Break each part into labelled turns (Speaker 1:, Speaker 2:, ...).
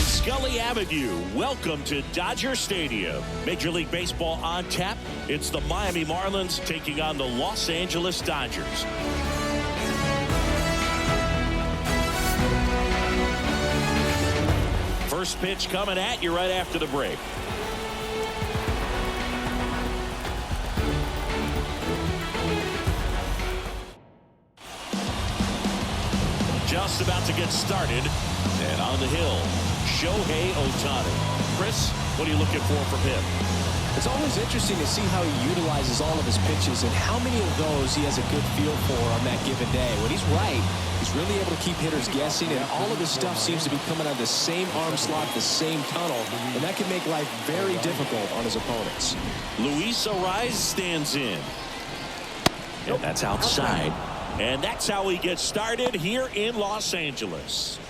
Speaker 1: Scully Avenue. Welcome to Dodger Stadium. Major League Baseball on tap. It's the Miami Marlins taking on the Los Angeles Dodgers. First pitch coming at you right after the break. Just about to get started. And on the hill, Shohei Ohtani. Chris, what are you looking for from him?
Speaker 2: It's always interesting to see how he utilizes all of his pitches and how many of those he has a good feel for on that given day. When he's right, he's really able to keep hitters guessing, and all of his stuff seems to be coming out of the same arm slot, the same tunnel, and that can make life very difficult on his opponents.
Speaker 1: Luis Ariz stands in. And that's outside. And that's how he gets started here in Los Angeles.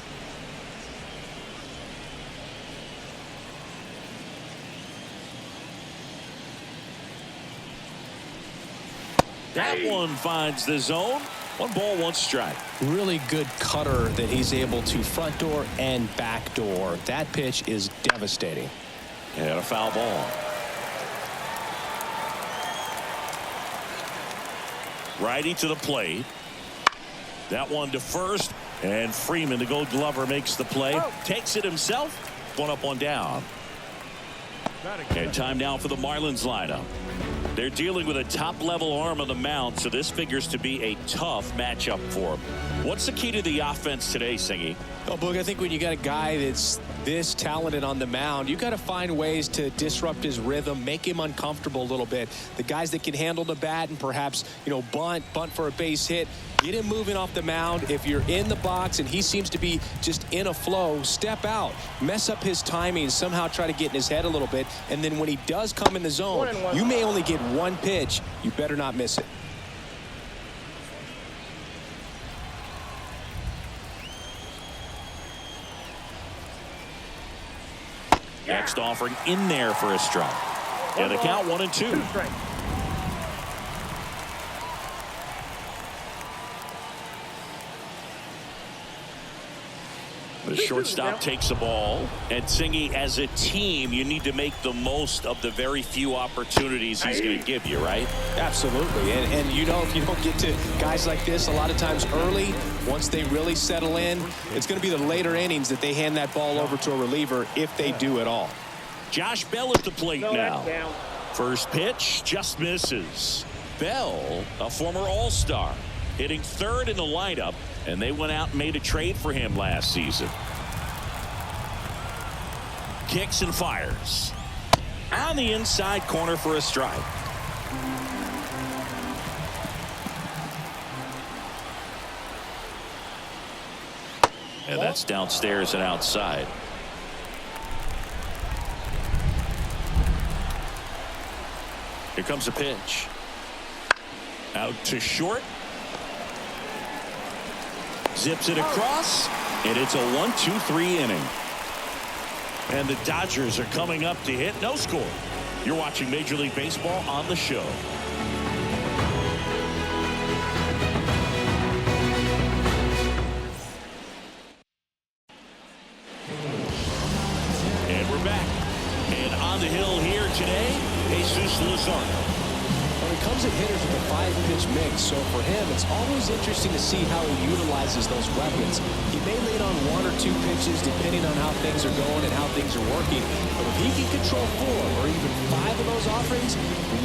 Speaker 1: That one finds the zone. 1 ball, 1 strike.
Speaker 2: Really good cutter that he's able to front door and back door. That pitch is devastating.
Speaker 1: And a foul ball. Righty to the plate. That one to first. And Freeman, the Gold Glover, makes the play. Takes it himself. 1 up, 1 down. And time now for the Marlins lineup. They're dealing with a top-level arm on the mound, so this figures to be a tough matchup for them. What's the key to the offense today, Singy?
Speaker 2: Oh, Boog, I think when you got a guy that's this talented on the mound, you got to find ways to disrupt his rhythm, make him uncomfortable a little bit. The guys that can handle the bat and perhaps, bunt for a base hit, get him moving off the mound. If you're in the box and he seems to be just in a flow, step out, mess up his timing, somehow try to get in his head a little bit, and then when he does come in the zone, you may only get 1 pitch. You better not miss it.
Speaker 1: Next offering in there for a strike. Yeah, the count 1-2. The shortstop takes the ball. And Singy, as a team, you need to make the most of the very few opportunities he's going to give you, right?
Speaker 2: Absolutely. And if you don't get to guys like this a lot of times early, once they really settle in, it's going to be the later innings that they hand that ball over to a reliever if they do at all.
Speaker 1: Josh Bell at the plate now. First pitch just misses. Bell, a former All-Star, hitting 3rd in the lineup, and they went out and made a trade for him last season. Kicks and fires. On the inside corner for a strike. And that's downstairs and outside. Here comes a pitch. Out to short. Zips it across, and it's a 1-2-3 inning. And the Dodgers are coming up to hit no score. You're watching Major League Baseball on the show. And we're back. And on the hill here today, Jesus Luzardo.
Speaker 2: When it comes to hitters with a 5-pitch mix, so for him, it's always interesting to see how he utilizes those weapons. He may lean on 1 or 2 pitches depending on how things are going and how things are working. But if he can control 4 or even 5 of those offerings,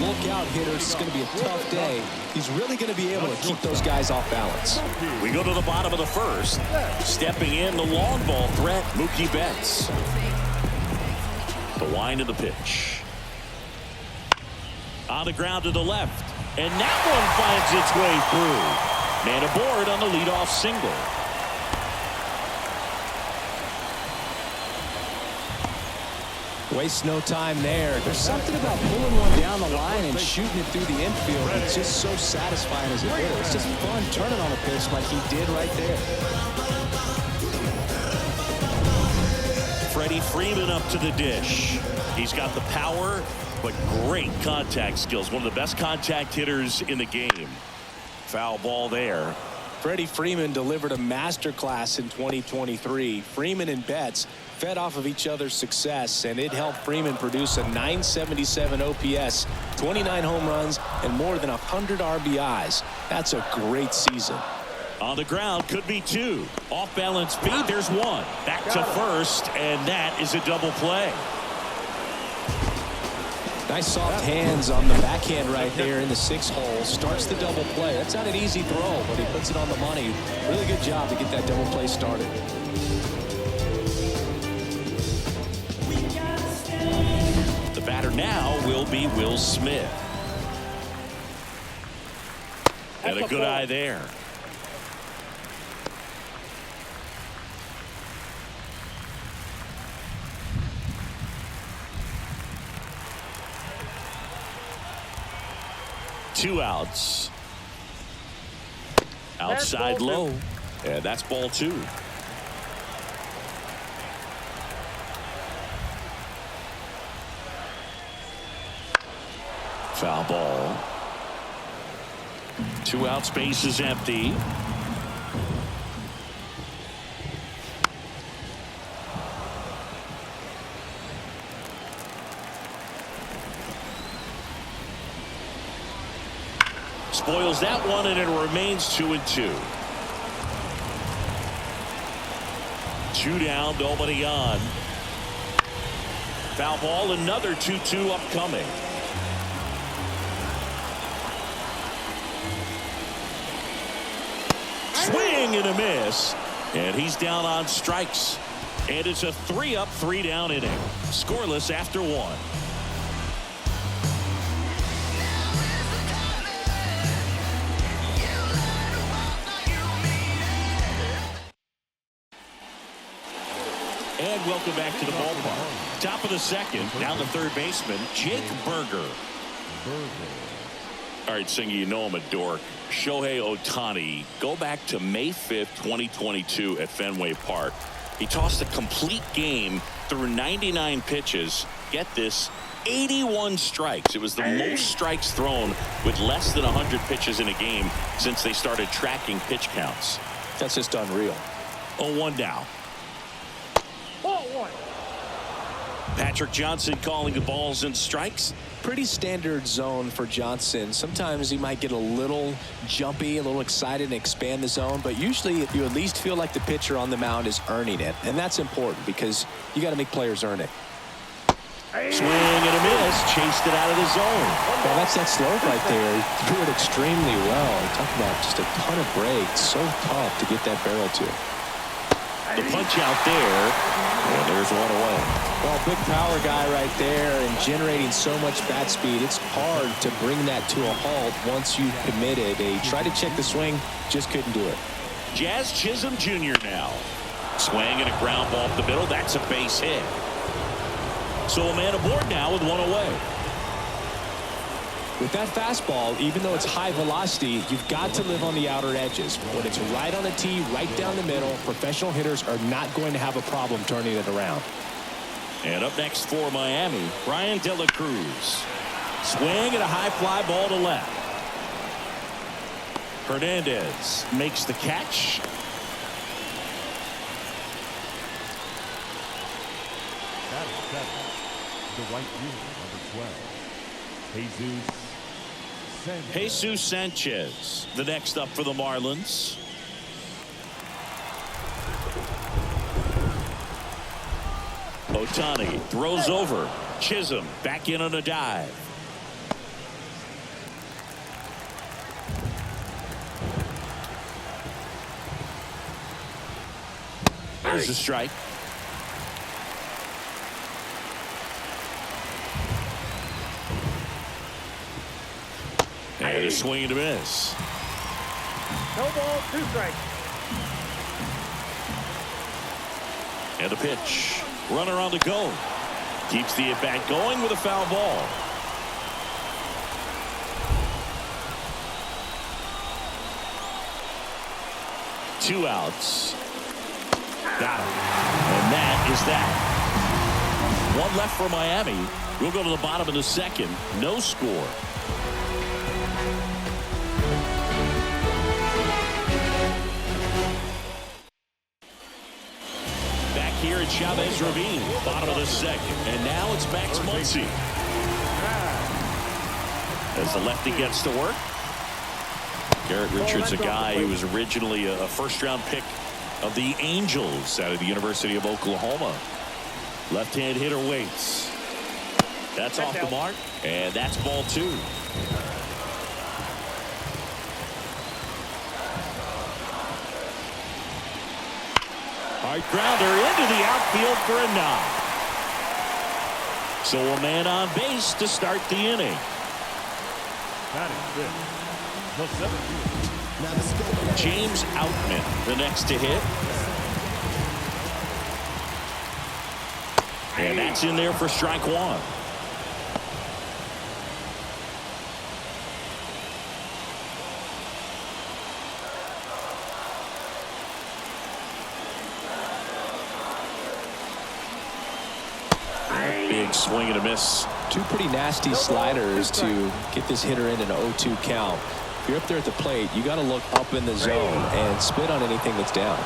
Speaker 2: look out, hitters. It's going to be a tough day. He's really going to be able to keep those guys off balance.
Speaker 1: We go to the bottom of the first. Stepping in the long ball threat, Mookie Betts. The wind of the pitch. On the ground to the left. And that one finds its way through. Man aboard on the leadoff single.
Speaker 2: Waste no time there. There's something about pulling one down the line and shooting it through the infield. It's just so satisfying as a hitter. It's just fun turning on a pitch like he did right there.
Speaker 1: Freddie Freeman up to the dish. He's got the power, but great contact skills. One of the best contact hitters in the game. Foul ball there.
Speaker 2: Freddie Freeman delivered a masterclass in 2023. Freeman and Betts fed off of each other's success, and it helped Freeman produce a .977 OPS, 29 home runs, and more than 100 RBIs. That's a great season.
Speaker 1: On the ground, could be two. Off balance speed, there's one. Back to first, and that is a double play.
Speaker 2: Nice soft hands on the backhand right there in the 6th hole. Starts the double play. That's not an easy throw, but he puts it on the money. Really good job to get that double play started.
Speaker 1: The batter now will be Will Smith. And a good eye there. Two outs. Outside low. And that's ball 2. Foul ball. 2 out, space is empty. Spoils that one, and it remains 2-2. 2 down, nobody on. Foul ball, another 2-2 upcoming. Swing and a miss, and he's down on strikes. And it's a 3-up, 3-down inning. Scoreless after 1. And welcome back to the ballpark. Top of the 2nd, down the 3rd baseman, Jake Burger. All right, Singer, you know I'm a dork. Shohei Ohtani, go back to May 5th, 2022 at Fenway Park. He tossed a complete game through 99 pitches. Get this, 81 strikes. It was the most strikes thrown with less than 100 pitches in a game since they started tracking pitch counts.
Speaker 2: That's just unreal.
Speaker 1: 0-1 now. Patrick Johnson calling the balls and strikes.
Speaker 2: Pretty standard zone for Johnson. Sometimes he might get a little jumpy, a little excited and expand the zone, but usually you at least feel like the pitcher on the mound is earning it, and that's important because you got to make players earn it.
Speaker 1: Swing and a miss, chased it out of the zone.
Speaker 2: Well, that's that slope right there. He threw it extremely well. Talk about just a ton of breaks. So tough to get that barrel to.
Speaker 1: The punch out there, and there's one away.
Speaker 2: Well, big power guy right there and generating so much bat speed. It's hard to bring that to a halt once you've committed. They tried to check the swing, just couldn't do it.
Speaker 1: Jazz Chisholm Jr. now. Swing and a ground ball up the middle. That's a base hit. So a man aboard now with one away.
Speaker 2: With that fastball, even though it's high velocity, you've got to live on the outer edges. When it's right on the tee, right down the middle, professional hitters are not going to have a problem turning it around.
Speaker 1: And up next for Miami, Brian De La Cruz. Swing and a high fly ball to left. Hernandez makes the catch.
Speaker 3: That is 7. The right fielder, number 12.
Speaker 1: Jesus Sanchez, the next up for the Marlins. Ohtani throws over. Chisholm back in on a dive. There's a strike. And a swing and a miss.
Speaker 4: No ball, 2 strikes.
Speaker 1: And a pitch. Runner on the go. Keeps the at-bat going with a foul ball. Two outs. Got him. And that is that. One left for Miami. We'll go to the bottom of the 2nd. No score. here at Chavez Ravine, bottom of the second. And now it's back to Muncy. As the lefty gets to work. Garrett Richards, a guy who was originally a first-round pick of the Angels out of the University of Oklahoma. Left-hand hitter waits. That's off the mark, and that's ball 2. Hard grounder into the outfield for a knock. So a man on base to start the inning. James Outman, the next to hit. And that's in there for strike 1. Big swing and a miss.
Speaker 2: 2 pretty nasty sliders to get this hitter in an 0-2 count. If you're up there at the plate, you got to look up in the zone and spit on anything that's down.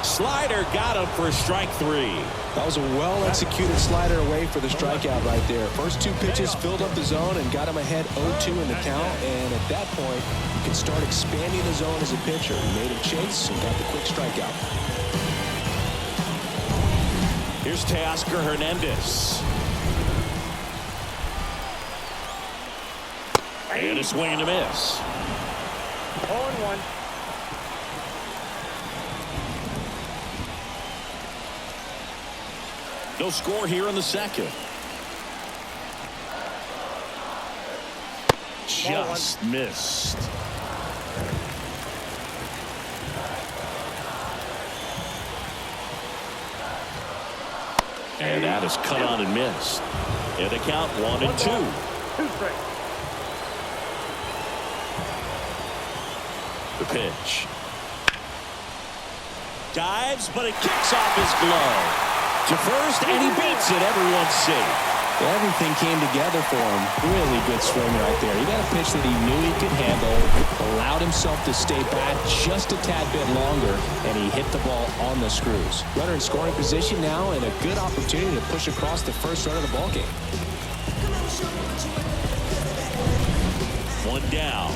Speaker 1: Slider got him for strike 3.
Speaker 2: That was a well-executed slider away for the strikeout right there. First 2 pitches filled up the zone and got him ahead 0-2 in the count. And at that point, you can start expanding the zone as a pitcher. He made him chase and got the quick strikeout.
Speaker 1: Here's Teoscar Hernandez. And a swing and a miss.
Speaker 4: 0-1.
Speaker 1: No score here in the second. Just missed. And that is cut on and missed. And the count 1-2.
Speaker 4: 2 strikes.
Speaker 1: The pitch. Dives, but it kicks off his glove to first, and he beats it. Everyone's safe.
Speaker 2: Everything came together for him. Really good swing right there. He got a pitch that he knew he could handle, allowed himself to stay back just a tad bit longer, and he hit the ball on the screws. Runner in scoring position now, and a good opportunity to push across the first run of the ball game.
Speaker 1: 1 down.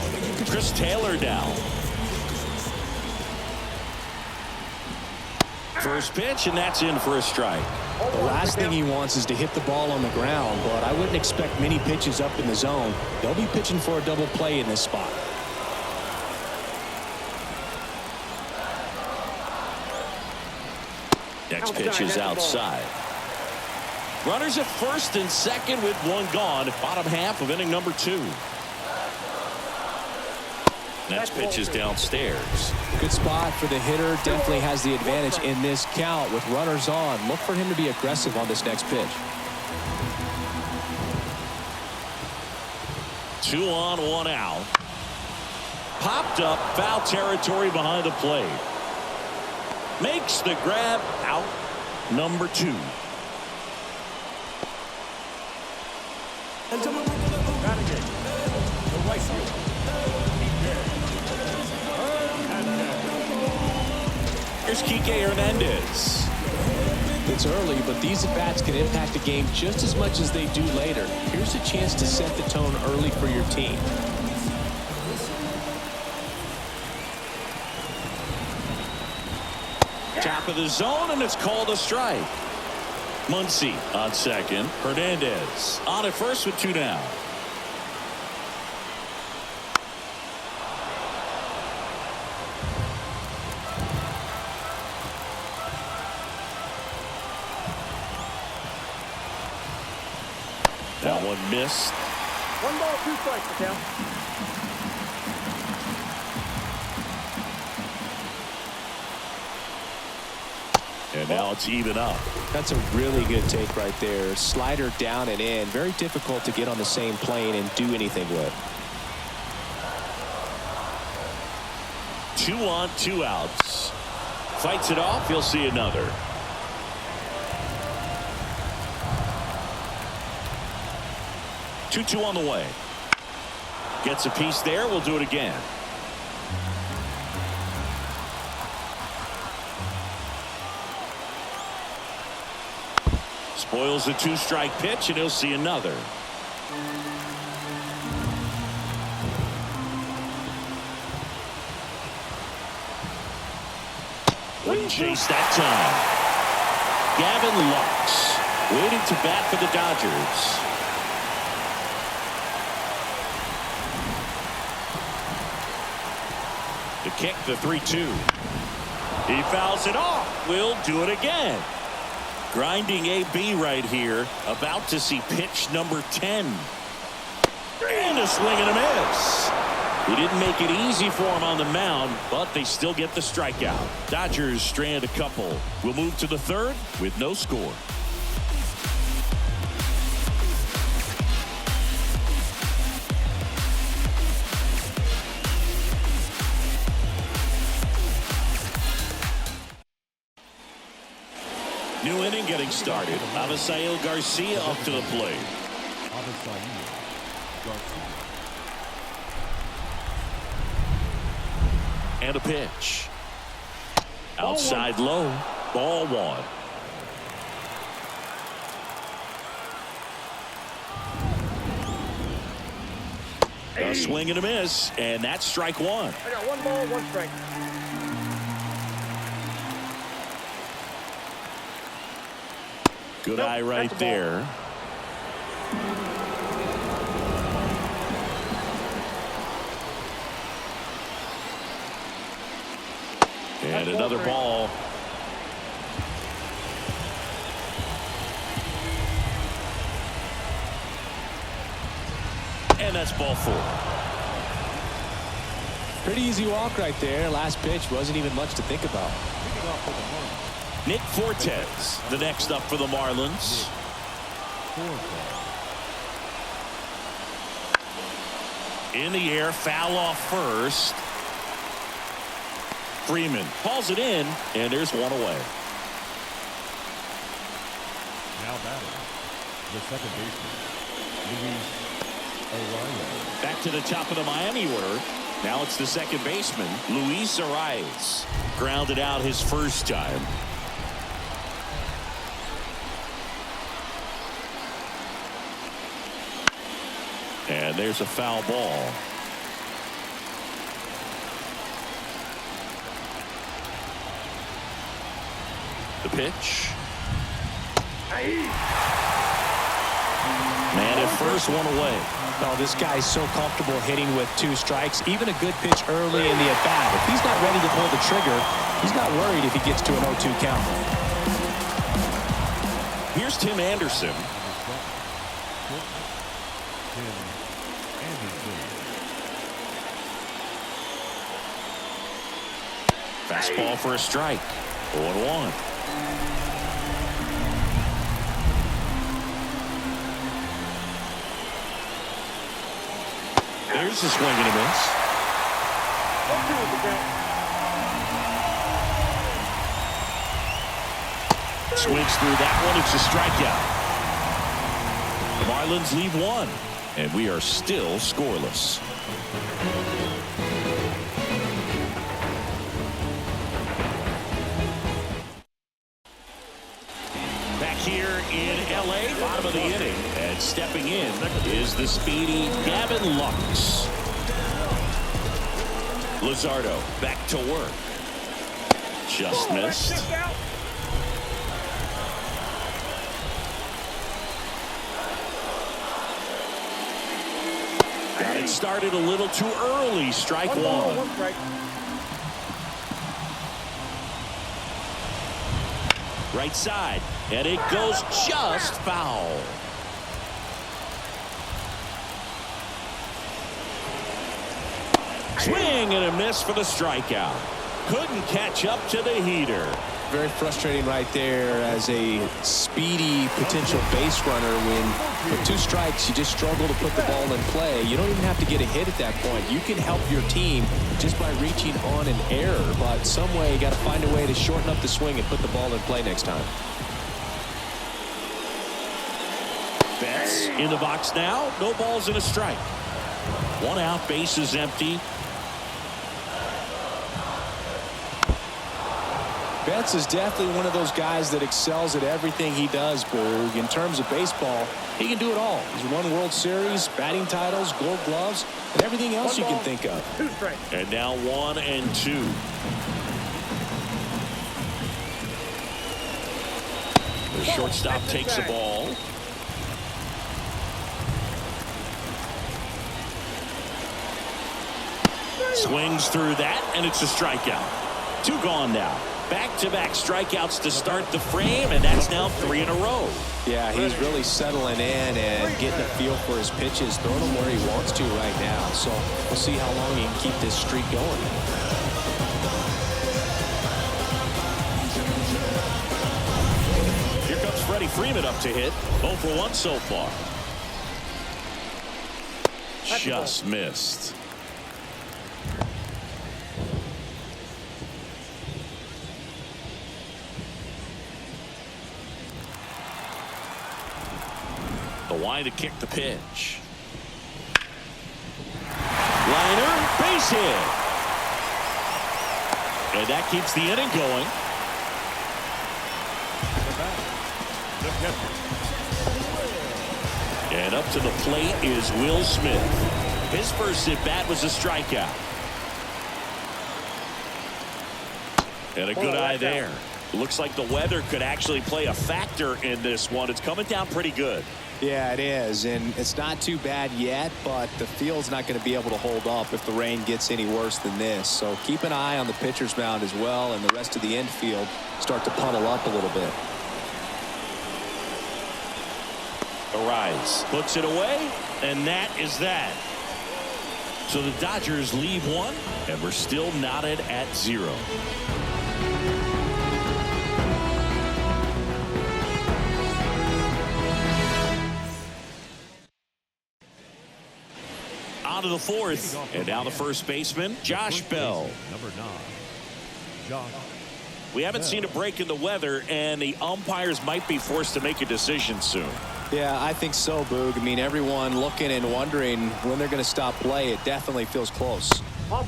Speaker 1: Chris Taylor down. First pitch, and that's in for a strike.
Speaker 2: The last thing he wants is to hit the ball on the ground, but I wouldn't expect many pitches up in the zone. They'll be pitching for a double play in this spot.
Speaker 1: Next pitch is outside. Runners at first and second with 1 gone. Bottom half of inning number 2. Next pitch is downstairs.
Speaker 2: Good spot for the hitter. Definitely has the advantage in this count with runners on. Look for him to be aggressive on this next pitch.
Speaker 1: 2 on, 1 out. Popped up, foul territory behind the plate. Makes the grab, out number 2. Here's Kike Hernandez.
Speaker 2: It's early, but these at-bats can impact the game just as much as they do later. Here's a chance to set the tone early for your team.
Speaker 1: Top of the zone, and it's called a strike. Muncy on second. Hernandez on at first with 2 down. That one missed.
Speaker 4: 1 ball, 2 strikes, the count.
Speaker 1: And now it's even up.
Speaker 2: That's a really good take right there. Slider down and in. Very difficult to get on the same plane and do anything with.
Speaker 1: 2 on, 2 outs. Fights it off. He'll see another. Two on the way. Gets a piece there. We'll do it again. Spoils the 2-strike pitch, and he'll see another. Wouldn't chase that time. Gavin Lux waiting to bat for the Dodgers. The kick, the 3-2. He fouls it off. We'll do it again. Grinding AB right here. About to see pitch number 10. And a swing and a miss. He didn't make it easy for him on the mound, but they still get the strikeout. Dodgers strand a couple. We'll move to the third with no score. New inning getting started. Avisail Garcia up to the plate. And a pitch. Outside low. Ball 1. A swing and a miss, and that's strike 1.
Speaker 4: I got 1 ball, 1 strike.
Speaker 1: Good eye right there. And another ball. And that's ball 4.
Speaker 2: Pretty easy walk right there. Last pitch wasn't even much to think about.
Speaker 1: Nick Fortes, the next up for the Marlins. In the air, foul off first. Freeman hauls it in, and there's one away.
Speaker 3: Now batting, the second baseman, Luis Arraez.
Speaker 1: Back to the top of the Miami order. Now it's the second baseman, Luis Arraez. Grounded out his first time. And there's a foul ball. The pitch. Man at first, one away.
Speaker 2: Oh, this guy's so comfortable hitting with 2 strikes. Even a good pitch early in the at-bat. If he's not ready to pull the trigger, he's not worried if he gets to an 0-2 count.
Speaker 1: Here's Tim Anderson. Fastball for a strike. 0-1. There's a swing and a miss. Swings through that one. It's a strikeout. The Marlins leave 1, and we are still scoreless. Back here in L.A., bottom of the inning, and stepping in is the speedy Gavin Lux. Luzardo back to work. Just missed. Got it started a little too early. Strike 1.
Speaker 4: 1 strike.
Speaker 1: Right side, and it goes just foul. Swing and a miss for the strikeout. Couldn't catch up to the heater.
Speaker 2: Very frustrating right there as a speedy potential base runner when with 2 strikes you just struggle to put the ball in play. You don't even have to get a hit at that point. You can help your team just by reaching on an error, but some way you got to find a way to shorten up the swing and put the ball in play next time.
Speaker 1: Betts in the box now. No balls and a strike. 1 out, base is empty.
Speaker 2: Betts is definitely one of those guys that excels at everything he does, Boog. In terms of baseball, he can do it all. He's won World Series, batting titles, Gold Gloves, and everything else you can think of.
Speaker 4: 2 strikes.
Speaker 1: And now 1-2. The shortstop takes the ball. Swings through that, and it's a strikeout. 2 gone now. Back-to-back strikeouts to start the frame, and that's now 3 in a row.
Speaker 2: Yeah, he's really settling in and getting a feel for his pitches, throwing them where he wants to right now. So we'll see how long he can keep this streak going.
Speaker 1: Here comes Freddie Freeman up to hit. 0 for 1 so far. Just missed. The line to kick the pitch. Liner, base hit. And that keeps the inning going. And up to the plate is Will Smith. His first at bat was a strikeout. And a good eye there. Looks like the weather could actually play a factor in this one. It's coming down pretty good.
Speaker 2: Yeah, it is, and it's not too bad yet, but the field's not going to be able to hold up if the rain gets any worse than this. So keep an eye on the pitcher's mound as well, and the rest of the infield start to puddle up a little bit.
Speaker 1: Arise, puts it away, and that is that. So the Dodgers leave 1, and we're still knotted at 0. On to the 4th, and now the first baseman, Josh Bell.
Speaker 3: Number 9, Josh.
Speaker 1: We haven't seen a break in the weather, and the umpires might be forced to make a decision soon.
Speaker 2: Yeah, I think so, Boog. I mean, everyone looking and wondering when they're going to stop play. It definitely feels close.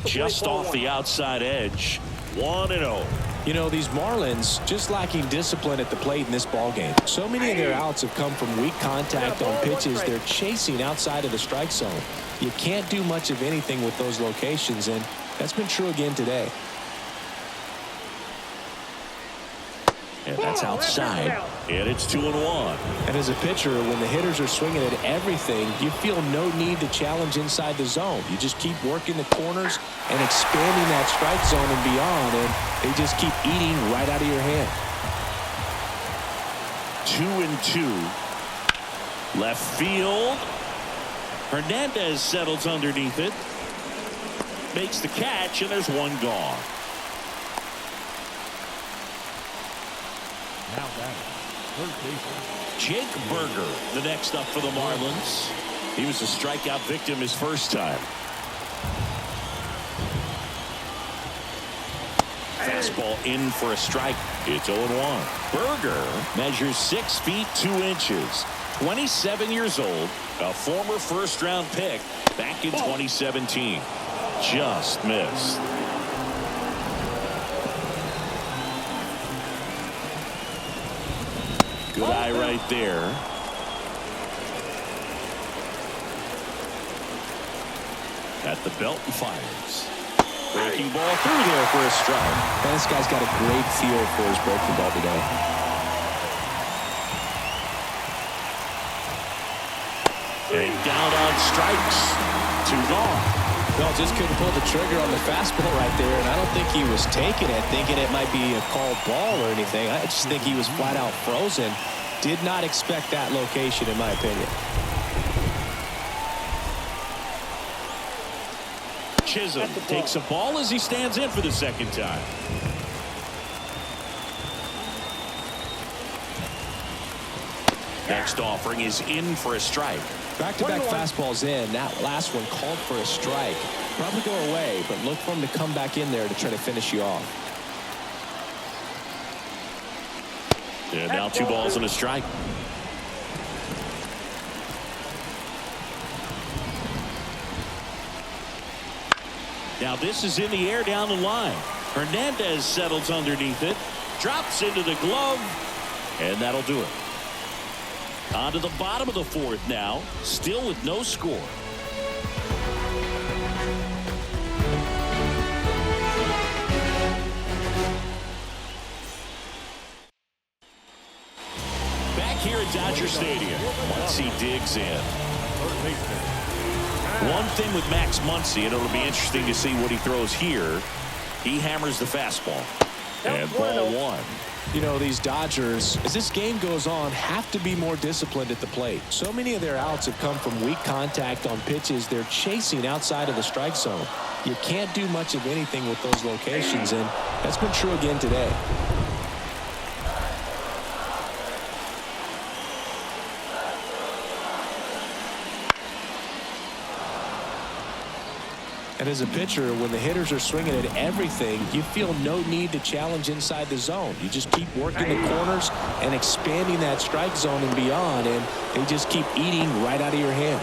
Speaker 1: Just off the outside edge, 1-0.
Speaker 2: You know, these Marlins just lacking discipline at the plate in this ballgame. So many of their outs have come from weak contact on pitches they're chasing outside of the strike zone. You can't do much of anything with those locations, and that's been true again today.
Speaker 1: And that's outside, and it's 2-1.
Speaker 2: And as a pitcher, when the hitters are swinging at everything, you feel no need to challenge inside the zone. You just keep working the corners and expanding that strike zone and beyond, and they just keep eating right out of your hand.
Speaker 1: 2-2. Left field. Hernandez settles underneath it. Makes the catch, and there's 1 gone.
Speaker 3: Now batting, third baseman,
Speaker 1: Jake Berger, the next up for the Marlins. He was a strikeout victim his first time. Fastball in for a strike. It's 0-1. Berger measures 6 feet 2 inches. 27 years old, a former first-round pick back in 2017. Just missed. Good eye right there. At the belt and fires. Breaking ball through there for a strike.
Speaker 2: And this guy's got a great feel for his breaking ball today.
Speaker 1: And down on strikes. 2 gone.
Speaker 2: Well, just couldn't pull the trigger on the fastball right there, and I don't think he was taking it, thinking it might be a called ball or anything. I just think he was flat out frozen. Did not expect that location, in my opinion.
Speaker 1: Chisholm takes a ball as he stands in for the second time. Next offering is in for a strike.
Speaker 2: Back-to-back fastballs in. That last one called for a strike. Probably go away, but look for him to come back in there to try to finish you off.
Speaker 1: And now 2 balls and a strike. Now this is in the air down the line. Hernandez settles underneath it. drops into the glove, and that'll do it. On to the bottom of the fourth now, still with no score. Back here at Dodger Stadium, Muncy digs in. One thing with Max Muncy, and it'll be interesting to see what he throws here. He hammers the fastball. And ball one.
Speaker 2: You know, these Dodgers, as this game goes on, have to be more disciplined at the plate. So many of their outs have come from weak contact on pitches they're chasing outside of the strike zone. You can't do much of anything with those locations, and that's been true again today. And as a pitcher, when the hitters are swinging at everything, you feel no need to challenge inside the zone. You just keep working the corners and expanding that strike zone and beyond, and they just keep eating right out of your hand.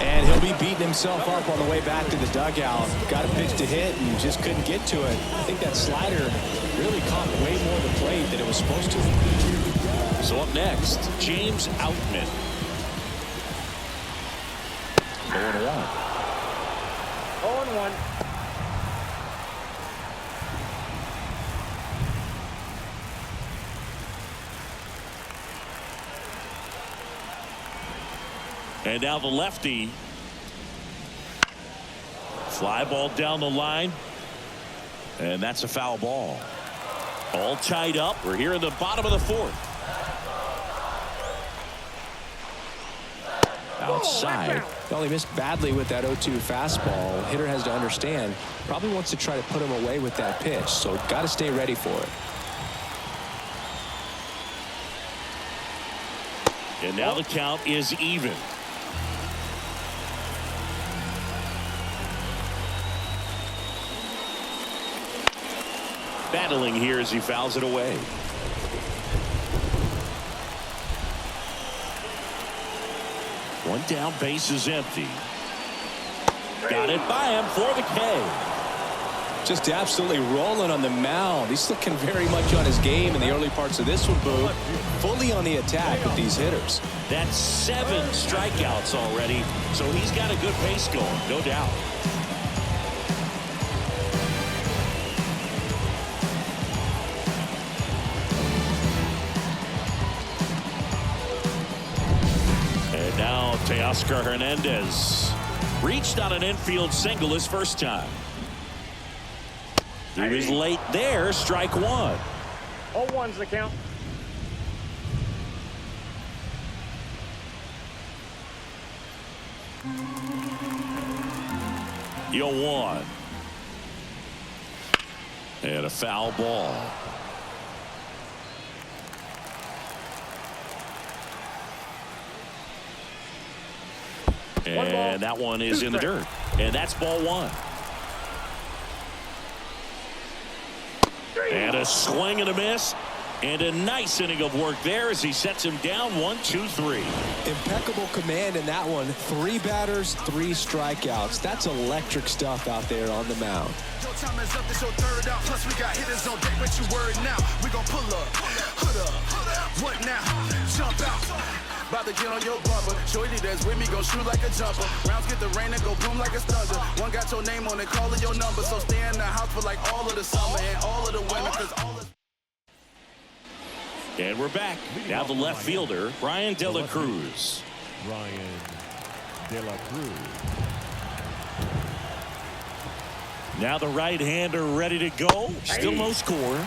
Speaker 2: And he'll be beating himself up on the way back to the dugout. Got a pitch to hit and just couldn't get to it. I think that slider really caught way more of the plate than it was supposed to.
Speaker 1: So up next, James Outman. 0-1.
Speaker 4: 0-1.
Speaker 1: And now the lefty. Fly ball down the line. And that's a foul ball. All tied up. We're here in the bottom of the fourth. Outside.
Speaker 2: Well, he missed badly with that 0-2 fastball. Hitter has to understand, probably wants to try to put him away with that pitch, so got to stay ready for it.
Speaker 1: And now the count is even. Battling here as he fouls it away. One down, base is empty. Got it by him for the K.
Speaker 2: Just absolutely rolling on the mound. He's looking very much on his game in the early parts of this one, Boo. Fully on the attack with these hitters.
Speaker 1: That's 7 strikeouts already, so he's got a good pace going, no doubt. Now Teoscar Hernandez reached on an infield single his first time. He was late there. Strike one.
Speaker 4: 0-1's the count.
Speaker 1: The 0-1. And a foul ball. And that one is in the dirt. And that's ball one. And a swing and a miss. And a nice inning of work there as he sets him down 1-2-3.
Speaker 2: Impeccable command in that one. 3 batters, 3 strikeouts. That's electric stuff out there on the mound.
Speaker 5: Your time is up, this your third out. Plus we got hitters on deck, what you word now? We gon' pull up, hood up, what now? Jump out. About to get on your bumper. Shorty that's with me go shoot like a jumper. Rounds get the rain and go boom like a thunder. One got your name on it, calling your number. So stay in the house for like all of the summer and all of the winter, cause all of...
Speaker 1: And we're back. Now the left fielder, Brian De La Cruz.
Speaker 3: Brian De La Cruz.
Speaker 1: Now the right-hander ready to go. Still no score.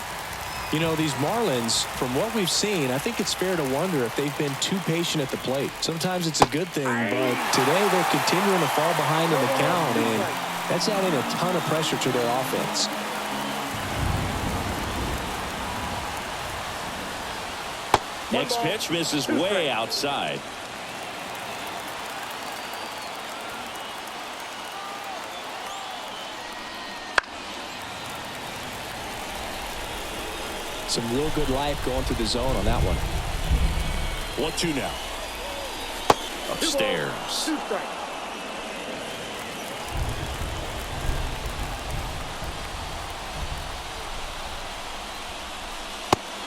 Speaker 2: You know, these Marlins, from what we've seen, I think it's fair to wonder if they've been too patient at the plate. Sometimes it's a good thing, but today they're continuing to fall behind in the count, and that's adding a ton of pressure to their offense.
Speaker 1: Next pitch misses way outside.
Speaker 2: Some real good life going through the zone on that one.
Speaker 1: 1-2 now. Upstairs.
Speaker 4: 2 strikes.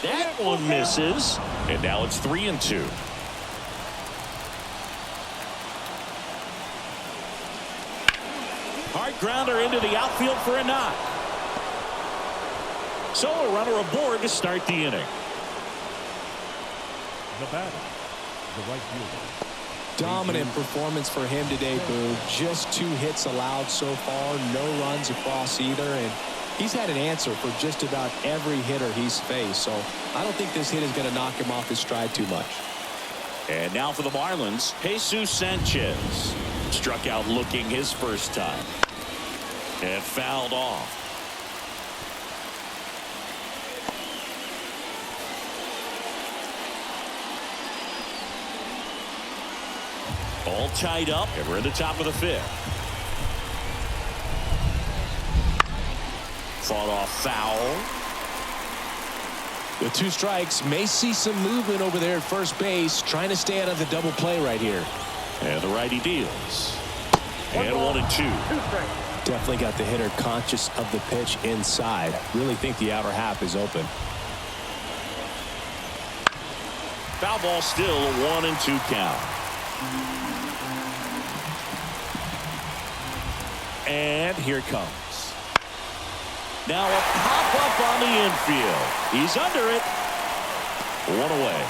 Speaker 1: That one misses. And now it's 3-2. Hard grounder into the outfield for a knock. So a runner aboard to start the inning.
Speaker 3: The batter, the right fielder.
Speaker 2: Dominant performance for him today, Boo. Just 2 hits allowed so far, no runs across either, and he's had an answer for just about every hitter he's faced, so I don't think this hit is going to knock him off his stride too much.
Speaker 1: And now for the Marlins, Jesus Sanchez. Struck out looking his first time. And fouled off. All tied up, and we're in the top of the 5th. Fought off foul.
Speaker 2: With 2 strikes, may see some movement over there at first base, trying to stay out of the double play right here.
Speaker 1: And the righty deals. And 1-2.
Speaker 2: Definitely got the hitter conscious of the pitch inside. Really think the outer half is open.
Speaker 1: Foul ball still, a 1-2 count. And here it comes. Now a pop-up on the infield. He's under it. 1 away.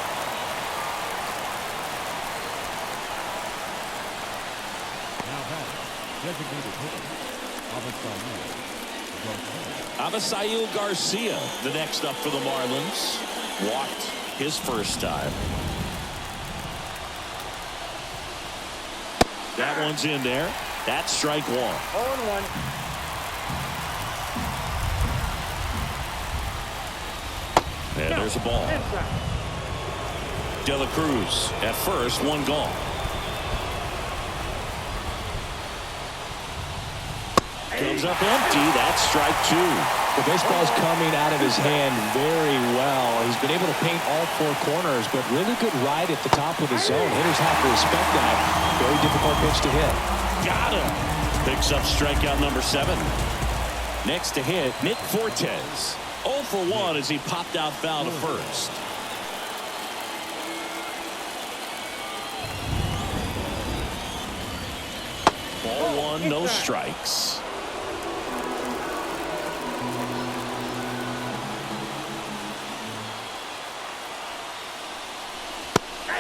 Speaker 3: Now batting, designated hitter,
Speaker 1: Avisail Garcia, the next up for the Marlins. Walked his first time. That one's in there. That's strike 1.
Speaker 4: 0-1.
Speaker 1: And there's a ball. De La Cruz at first, 1 gone. Comes up empty. That's strike 2.
Speaker 2: The baseball's coming out of his hand very well. He's been able to paint all 4 corners, but really good ride at the top of the zone. Hitters have to respect that. Very difficult pitch to hit.
Speaker 1: Got him. Picks up strikeout number 7. Next to hit, Nick Fortes. 0 for 1 as he popped out foul to first. Ball 1, no strikes.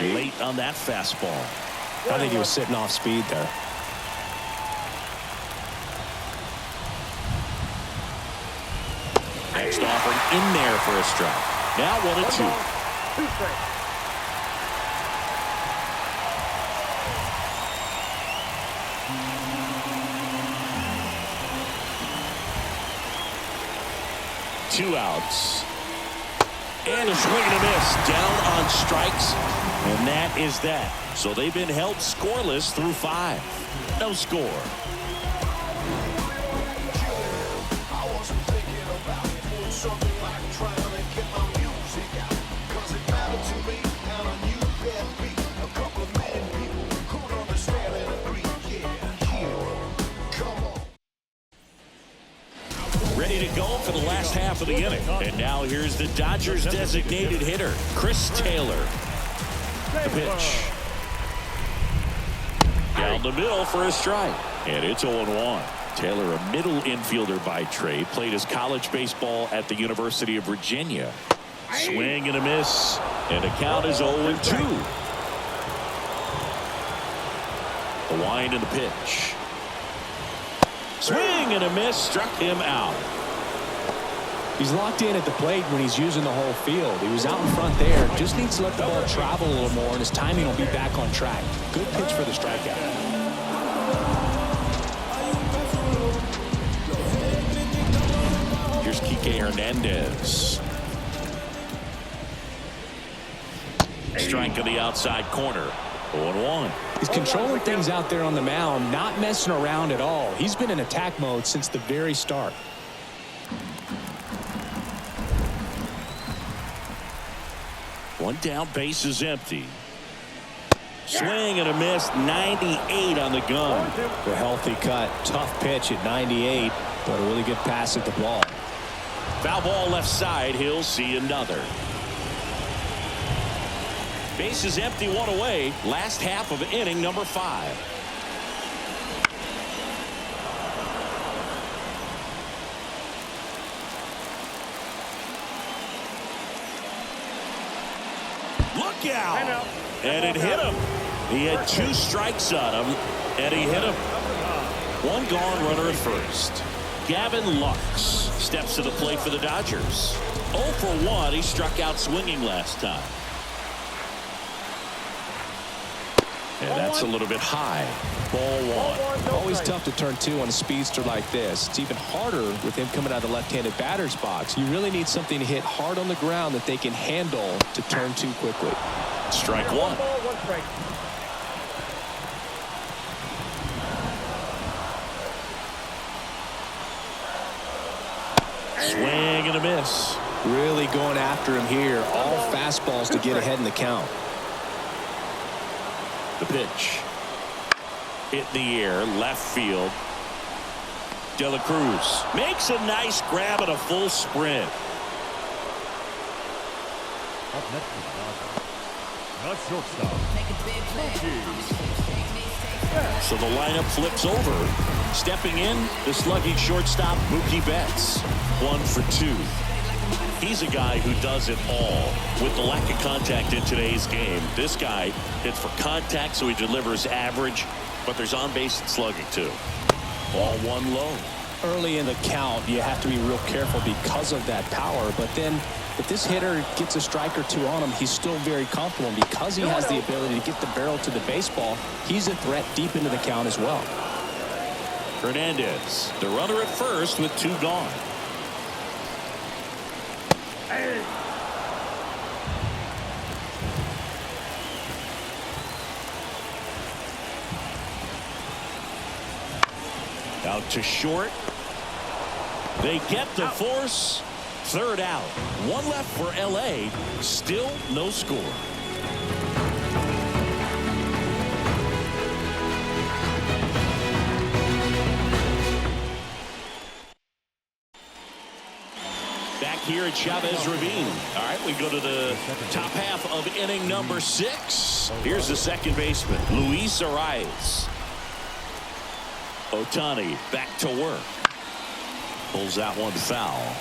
Speaker 1: Late on that fastball.
Speaker 2: I think he was sitting off speed there.
Speaker 1: Next offering in there for a strike. Now 1-2.
Speaker 4: 2 strikes.
Speaker 1: Two outs. And a swing and a miss. Down on strikes. And that is that. So they've been held scoreless through 5. No score. Ready to go for the last half of the inning. And now here's the Dodgers designated hitter, Chris Taylor. The pitch. Down the middle for a strike. And it's 0-1. Taylor, a middle infielder by trade, played his college baseball at the University of Virginia. Swing and a miss. And the count is 0-2. The wind and the pitch. Swing and a miss, struck him out.
Speaker 2: He's locked in at the plate when he's using the whole field. He was out in front there. Just needs to let the ball travel a little more, and his timing will be back on track. Good pitch for the strikeout.
Speaker 1: Here's Kike Hernandez. Strike on the outside corner. 0-1.
Speaker 2: He's controlling things out there on the mound, not messing around at all. He's been in attack mode since the very start.
Speaker 1: One down, base is empty. Swing and a miss, 98 on the gun.
Speaker 2: A healthy cut, tough pitch at 98, but a really good pass at the ball.
Speaker 1: Foul ball left side, he'll see another. Base is empty, one away. Last half of inning number 5. Look out! And it hit him. He had 2 strikes on him, and he hit him. 1 gone, runner at first. Gavin Lux steps to the plate for the Dodgers. 0 for 1. He struck out swinging last time. And that's a little bit high. Ball 1.
Speaker 2: Always tough to turn 2 on a speedster like this. It's even harder with him coming out of the left-handed batter's box. You really need something to hit hard on the ground that they can handle to turn 2 quickly.
Speaker 1: Strike 1.
Speaker 4: 1 ball, 1 strike.
Speaker 1: Swing and a miss.
Speaker 2: Really going after him here. All fastballs to get ahead in the count.
Speaker 1: The pitch. Hit in the air, left field. De La Cruz makes a nice grab at a full sprint.
Speaker 3: Up next is the shortstop.
Speaker 1: So the lineup flips over. Stepping in, the slugging shortstop Mookie Betts. 1 for 2. He's a guy who does it all. With the lack of contact in today's game, this guy hits for contact, so he delivers average, but there's on base and slugging too. Ball 1 low.
Speaker 2: Early in the count, you have to be real careful because of that power, but then if this hitter gets a strike or 2 on him, he's still very comfortable. And because he has the ability to get the barrel to the baseball, he's a threat deep into the count as well.
Speaker 1: Hernandez, the runner at first with 2 gone. Out to short. They get the force. 3rd out. 1 left for LA. Still no score. Back here at Chavez Ravine. All right, we go to the top half of inning number 6. Here's the second baseman, Luis Arias. Ohtani back to work. Pulls that one foul.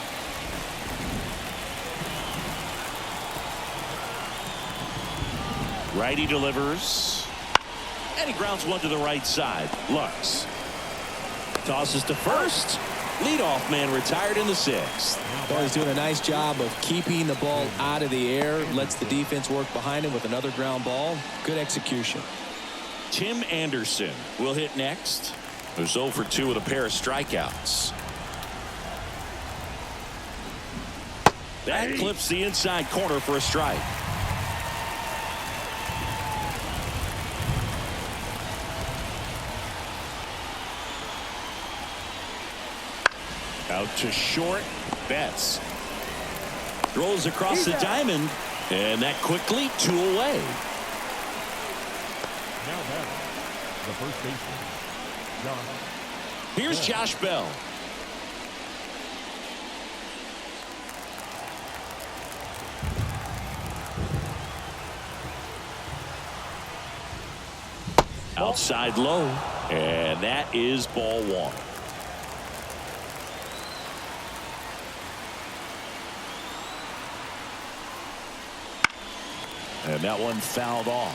Speaker 1: Righty delivers. And he grounds one to the right side. Lux tosses to first. Leadoff man retired in the 6th.
Speaker 2: Well, he's doing a nice job of keeping the ball out of the air. Lets the defense work behind him with another ground ball. Good execution.
Speaker 1: Tim Anderson will hit next. Who's 0 for 2 with a pair of strikeouts. That clips the inside corner for a strike. Out to short. Betts throws across the diamond, and that quickly 2 away.
Speaker 3: Now batting, the first baseman, Josh.
Speaker 1: Here's Josh Bell. Outside low, and that is ball 1. And that one fouled off.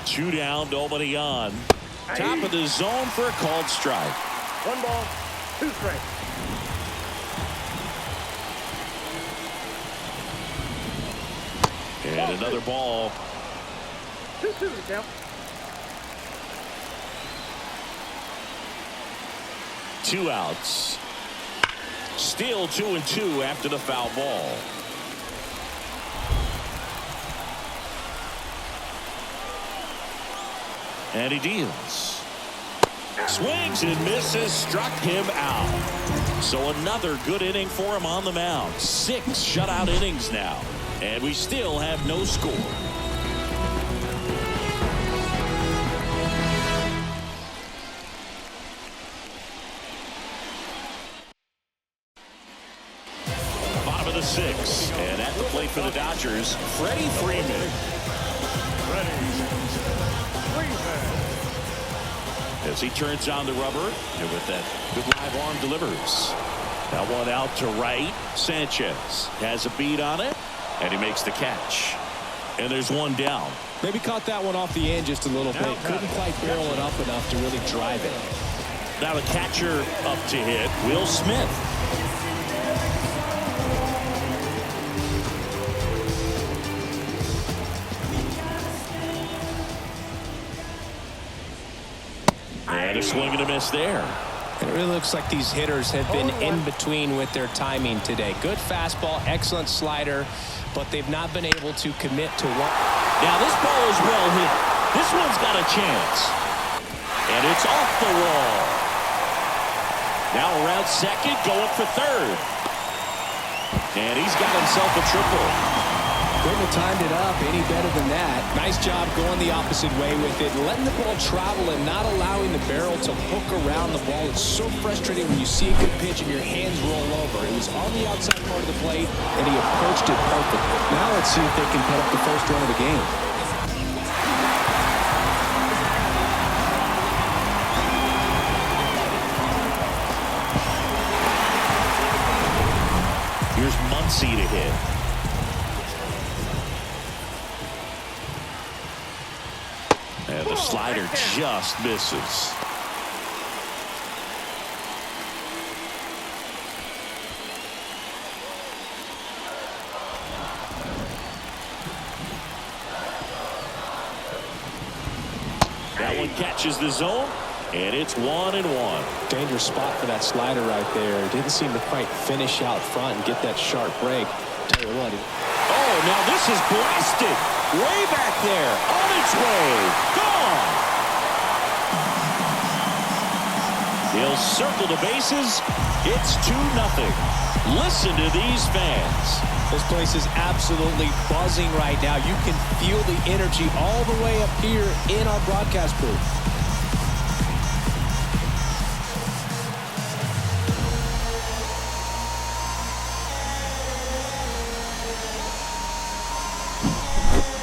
Speaker 1: Two down, nobody on. Top of the zone for a called strike.
Speaker 4: 1 ball, 2 strikes.
Speaker 1: And another ball.
Speaker 4: 2-2 to count.
Speaker 1: 2 outs. Still 2-2 after the foul ball. And he deals. Swings and misses, struck him out. So another good inning for him on the mound. 6 shutout innings now. And we still have no score. 6. And at the plate for the Dodgers, Freddie Freeman. As he turns on the rubber, and with that good live arm delivers. That one out to right. Sanchez has a beat on it, and he makes the catch. And there's one down.
Speaker 2: Maybe caught that one off the end just a little bit. Couldn't quite barrel it up enough to really drive it.
Speaker 1: Now the catcher up to hit, Will Smith. And a swing and a miss there.
Speaker 2: It really looks like these hitters have been in between with their timing today. Good fastball, excellent slider, but they've not been able to commit to one.
Speaker 1: Now this ball is well hit. This one's got a chance. And it's off the wall. Now around second, going for third. And he's got himself a triple.
Speaker 2: Couldn't have timed it up any better than that. Nice job going the opposite way with it, letting the ball travel and not allowing the barrel to hook around the ball. It's so frustrating when you see a good pitch and your hands roll over. It was on the outside part of the plate, and he approached it perfectly. Now let's see if they can put up the first run of the game.
Speaker 1: Here's Muncy to hit. And the slider just misses. That one catches the zone, and it's 1-1.
Speaker 2: Dangerous spot for that slider right there. Didn't seem to quite finish out front and get that sharp break. Tell you what.
Speaker 1: Oh, now this is blasted. Way back there. On its way. Gone. He'll circle the bases. It's 2-0. Listen to these fans.
Speaker 2: This place is absolutely buzzing right now. You can feel the energy all the way up here in our broadcast booth.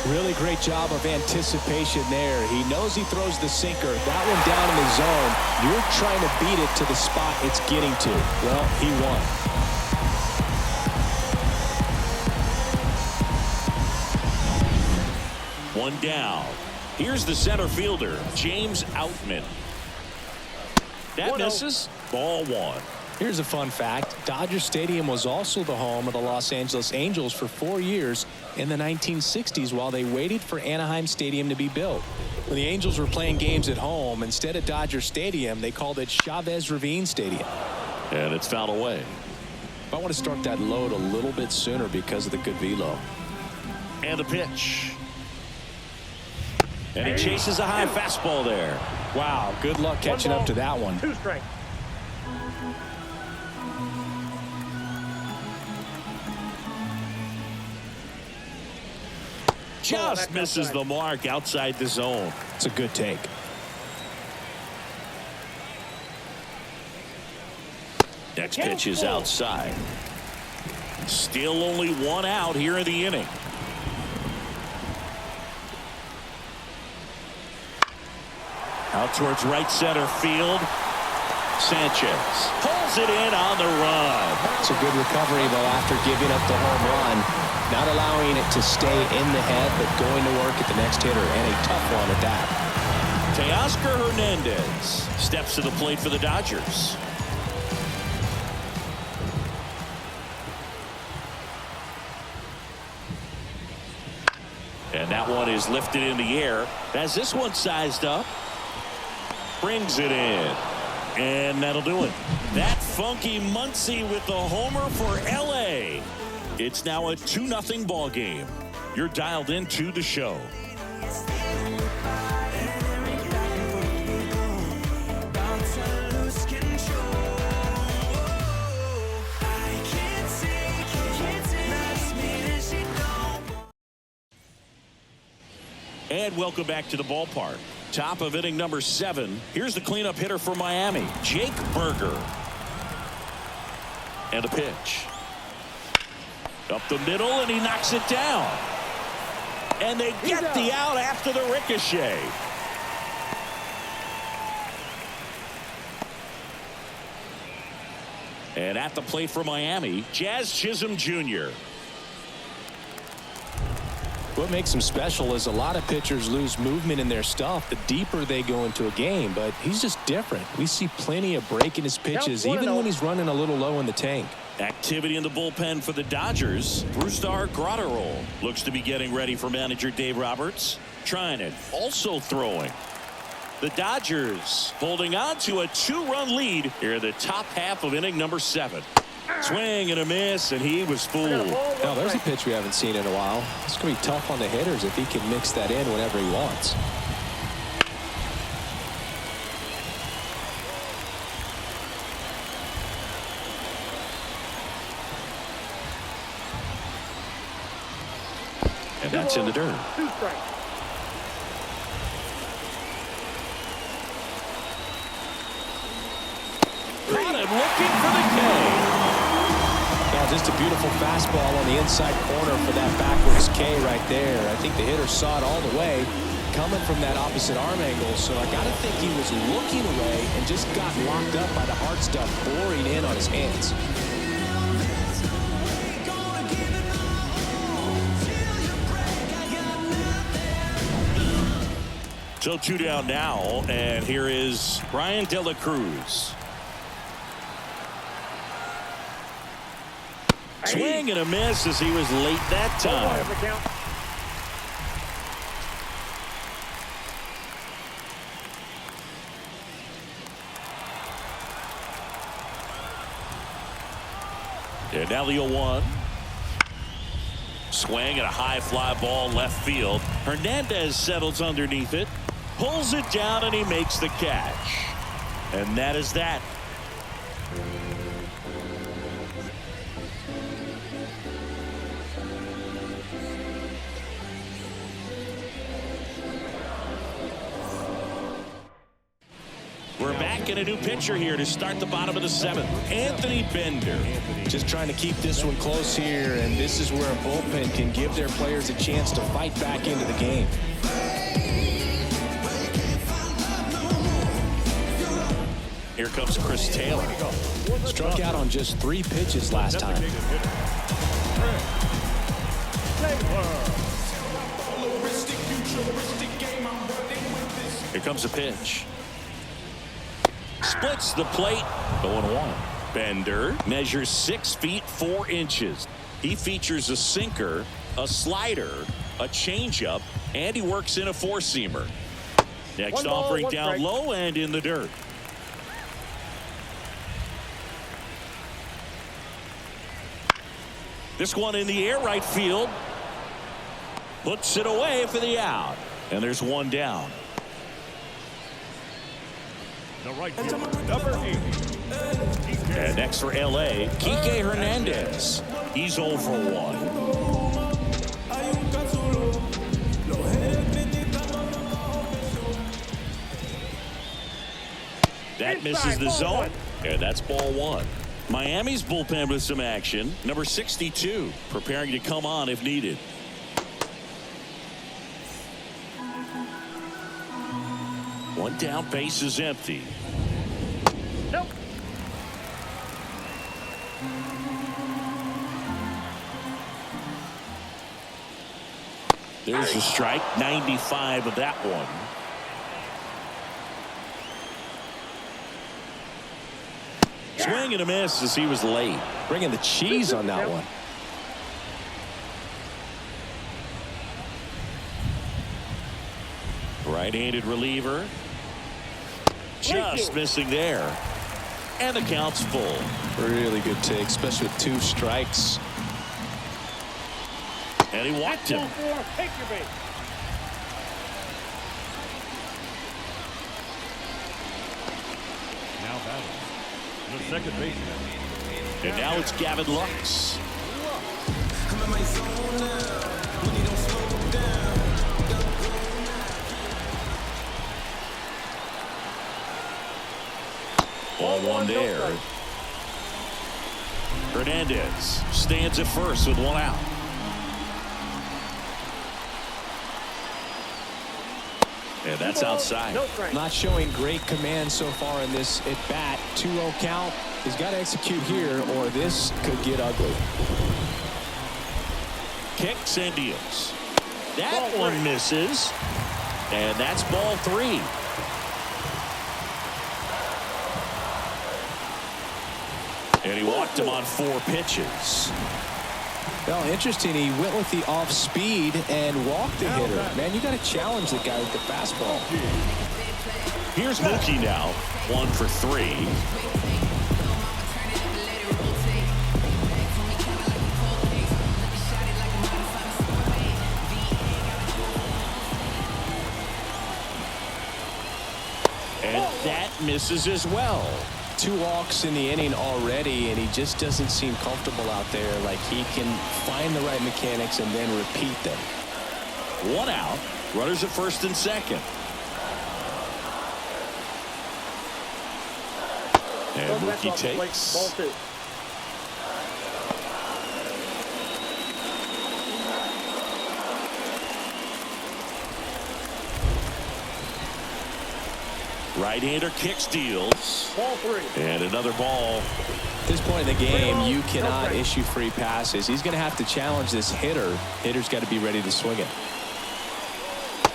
Speaker 2: Really great job of anticipation there. He knows he throws the sinker. That one down in the zone. You're trying to beat it to the spot it's getting to. Well, he won.
Speaker 1: One down. Here's the center fielder, James Outman. That misses. Ball 1.
Speaker 2: Here's a fun fact. Dodger Stadium was also the home of the Los Angeles Angels for 4 years in the 1960s while they waited for Anaheim Stadium to be built. When the Angels were playing games at home, instead of Dodger Stadium, they called it Chavez Ravine Stadium.
Speaker 1: And it's fouled away.
Speaker 2: I want to start that load a little bit sooner because of the good velo.
Speaker 1: And the pitch. And he chases a high fastball there.
Speaker 2: Wow, good luck catching up to that one.
Speaker 4: 2 strikes.
Speaker 1: Just misses the mark outside the zone.
Speaker 2: It's a good take.
Speaker 1: Next pitch is outside. Still only 1 out here in the inning. Out towards right center field. Sanchez pulls it in on the run.
Speaker 2: It's a good recovery, though, after giving up the home run. Not allowing it to stay in the head, but going to work at the next hitter, and a tough one at that.
Speaker 1: Teoscar Hernandez steps to the plate for the Dodgers. And that one is lifted in the air. As this one sized up, brings it in. And that'll do it. That funky Muncy with the homer for LA. It's now a 2-0 ball game. You're dialed into the show. And welcome back to the ballpark. Top of inning number 7. Here's the cleanup hitter for Miami, Jake Berger. And a pitch. Up the middle, and he knocks it down. And they get the out after the ricochet. And at the plate for Miami, Jazz Chisholm Jr.
Speaker 2: What makes him special is a lot of pitchers lose movement in their stuff the deeper they go into a game, but he's just different. We see plenty of break in his pitches, even when he's running a little low in the tank.
Speaker 1: Activity in the bullpen for the Dodgers. Brusdar Graterol looks to be getting ready for manager Dave Roberts. Trying it, also throwing. The Dodgers holding on to a 2-run lead here in the top half of inning number 7. Swing and a miss, and he was fooled.
Speaker 2: Now there's a pitch we haven't seen in a while. It's going to be tough on the hitters if he can mix that in whenever he wants.
Speaker 1: And that's in the dirt.
Speaker 4: 2 strikes.
Speaker 1: Caught him looking for the K.
Speaker 2: Now just a beautiful fastball on the inside corner for that backwards K right there. I think the hitter saw it all the way coming from that opposite arm angle. So I got to think he was looking away and just got locked up by the hard stuff boring in on his hands.
Speaker 1: So 2 down now, and here is Brian De La Cruz. Swing and a miss as he was late that time. And now the 0-1. Swing and a high fly ball left field. Hernandez settles underneath it, pulls it down, and he makes the catch. And that is that. We're back in a new pitcher here to start the bottom of the 7th. Anthony Bender.
Speaker 2: Just trying to keep this one close here, and this is where a bullpen can give their players a chance to fight back into the game.
Speaker 1: Here comes Chris Taylor.
Speaker 2: Struck out on just 3 pitches last time.
Speaker 1: Here comes a pitch. Splits the plate. 0-1. Bender measures 6 feet 4 inches. He features a sinker, a slider, a changeup, and he works in a 4-seamer. Next offering down low and in the dirt. This one in the air right field. Puts it away for the out. And there's 1 down.
Speaker 3: The right fielder, number 80.
Speaker 1: And next for L.A., Kike Hernandez. He's 0 for 1. That misses the zone. And that's ball 1. Miami's bullpen with some action. Number 62 preparing to come on if needed. One down, base is empty.
Speaker 4: Nope.
Speaker 1: There's a strike. 95 of that one. Swing and a miss as he was late.
Speaker 2: Bringing the cheese on that one.
Speaker 1: Right-handed reliever. Just missing there. And the count's full.
Speaker 2: Really good take, especially with 2 strikes.
Speaker 1: And he walked him.
Speaker 4: Take your base.
Speaker 3: Now batting. The second baseman.
Speaker 1: And now it's Gavin Lux. Ball 1 there. Hernandez Hernandez stands at first with one out. And that's outside.
Speaker 2: Not showing great command so far in this at bat. 2-0 count. He's got to execute here or this could get ugly.
Speaker 1: Kicks and deals. That one misses. And that's ball 3. And he walked him on 4 pitches.
Speaker 2: Well, interesting. He went with the off speed and walked the hitter. Man, you got to challenge the guy with the fastball.
Speaker 1: Here's Mookie now. 1 for 3. And that misses as well.
Speaker 2: 2 walks in the inning already, and he just doesn't seem comfortable out there. Like he can find the right mechanics and then repeat them.
Speaker 1: 1 out. Runners at first and second. And Mookie takes.
Speaker 4: Ball 2.
Speaker 1: Right-hander kicks, deals.
Speaker 4: Ball 3.
Speaker 1: And another ball.
Speaker 2: At this point in the game, you cannot issue free passes. He's going to have to challenge this hitter. Hitter's got to be ready to swing it.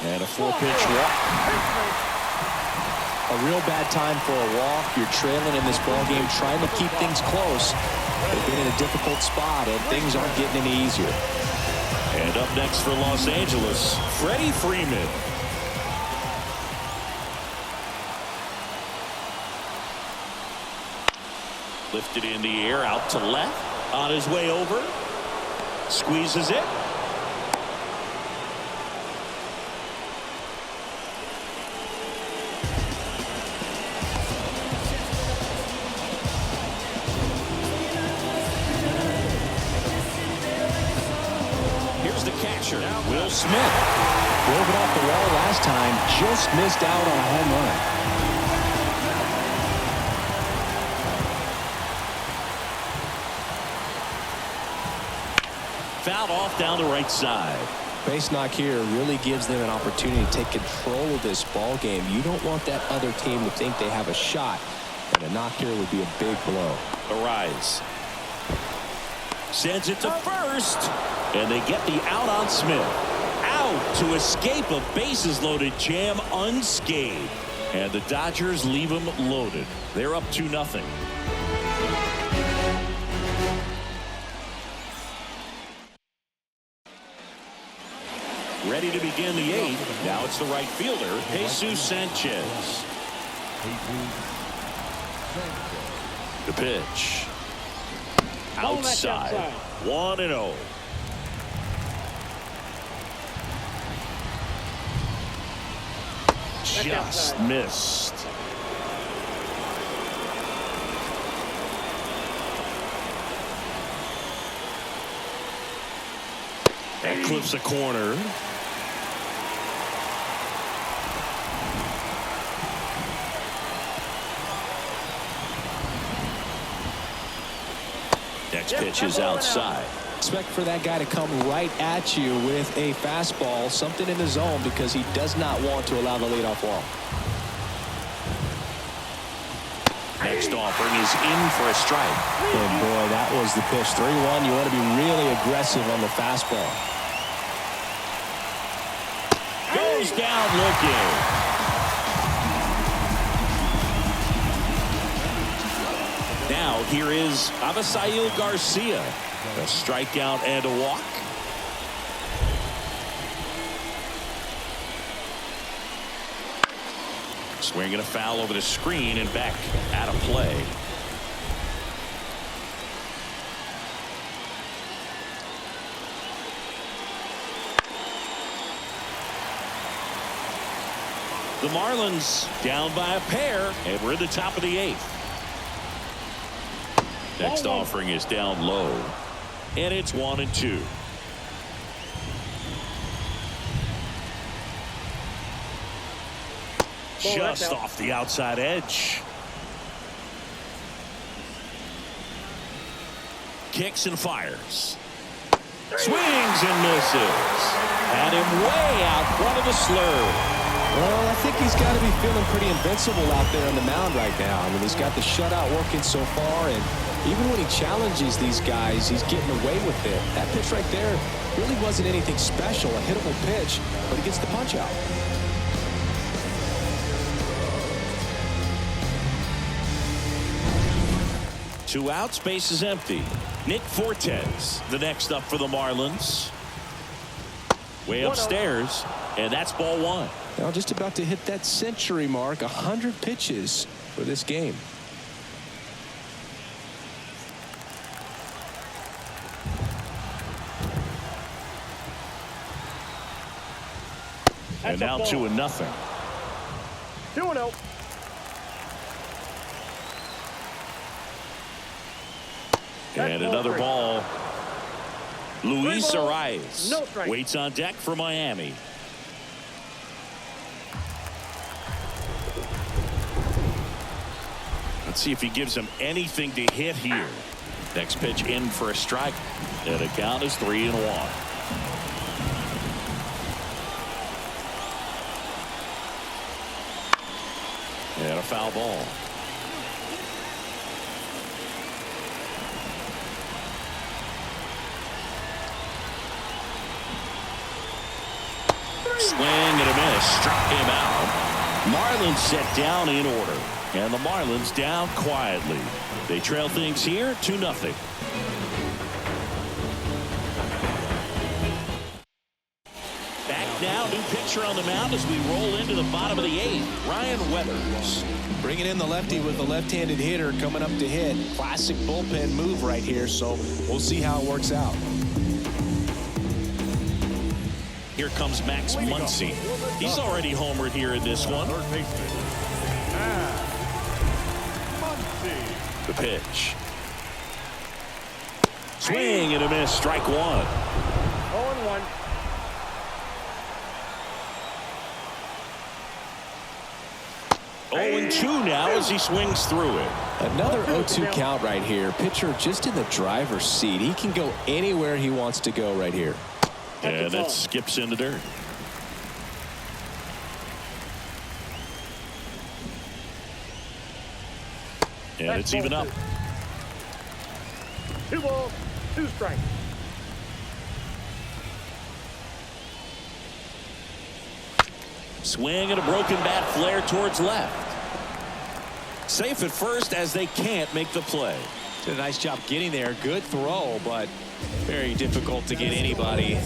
Speaker 1: And a 4-pitch walk.
Speaker 2: A real bad time for a walk. You're trailing in this ball game, trying to keep things close. They've been in a difficult spot, and things aren't getting any easier.
Speaker 1: And up next for Los Angeles, Freddie Freeman. Lifted in the air, out to left. On his way over. Squeezes it. Here's the catcher, Will Smith.
Speaker 2: Drove it off the wall last time, just missed out on a home run.
Speaker 1: Fouled off down the right side.
Speaker 2: Base knock here really gives them an opportunity to take control of this ball game. You don't want that other team to think they have a shot, and a knock here would be a big blow.
Speaker 1: Arise. Sends it to first, and they get the out on Smith. Out to escape a bases loaded jam unscathed, and the Dodgers leave him loaded. They're up 2-0. Ready to begin the 8th. Now it's the right fielder, Jesus Sanchez. The pitch. Outside. 1-0. Just missed. And clips a corner. Next pitch is outside.
Speaker 2: Expect for that guy to come right at you with a fastball, something in the zone, because he does not want to allow the leadoff walk.
Speaker 1: Next offering is in for a strike.
Speaker 2: And boy, that was the pitch. 3-1. You want to be really aggressive on the fastball.
Speaker 1: Goes down looking. Now here is Avisail Garcia. A strikeout and a walk. Swinging a foul over the screen and back out of play. The Marlins down by a pair, and we're at the top of the 8th. Next offering is down low, and it's 1-2. Just off the outside edge. kicks and fires. Swings and misses. Had him way out front of the slurve.
Speaker 2: Well, I think he's got to be feeling pretty invincible out there on the mound right now. I mean, he's got the shutout working so far, and even when he challenges these guys, he's getting away with it. That pitch right there really wasn't anything special, a hittable pitch, but he gets the punch out.
Speaker 1: Two outs, base is empty. Nick Fortes, the next up for the Marlins. Way upstairs, and that's ball one.
Speaker 2: Now just about to hit that century mark, 100 pitches for this game.
Speaker 1: And now 2-0.
Speaker 4: 2-0.
Speaker 1: And another ball. Luis Arias
Speaker 4: No strike.
Speaker 1: waits on deck for Miami. Let's see if he gives him anything to hit here. Next pitch in for a strike. And the count is 3-1. And a foul ball. Swing and a miss. Struck him out. Marlins set down in order. And the Marlins down quietly. They trail things here 2-0. Back now, new pitcher on the mound as we roll into the bottom of the 8th. Ryan Weathers.
Speaker 2: Bringing in the lefty with a left-handed hitter coming up to hit. Classic bullpen move right here, so we'll see how it works out.
Speaker 1: Here comes Max Muncy. He's already homered here in this one.
Speaker 3: Third baseman. Muncy.
Speaker 1: The pitch. Swing and a miss. Strike one.
Speaker 4: 0-1.
Speaker 1: Oh, 0-2 now as he swings through it.
Speaker 2: Another 0-2 count right here. Pitcher just in the driver's seat. He can go anywhere he wants to go right here.
Speaker 1: And that skips into dirt. And it's even up.
Speaker 4: 2 balls, 2 strikes.
Speaker 1: Swing and a broken bat flare towards left. Safe at first as they can't make the play.
Speaker 2: Did a nice job getting there. Good throw, but very difficult to get anybody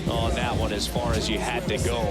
Speaker 2: on that one as far as you had to go.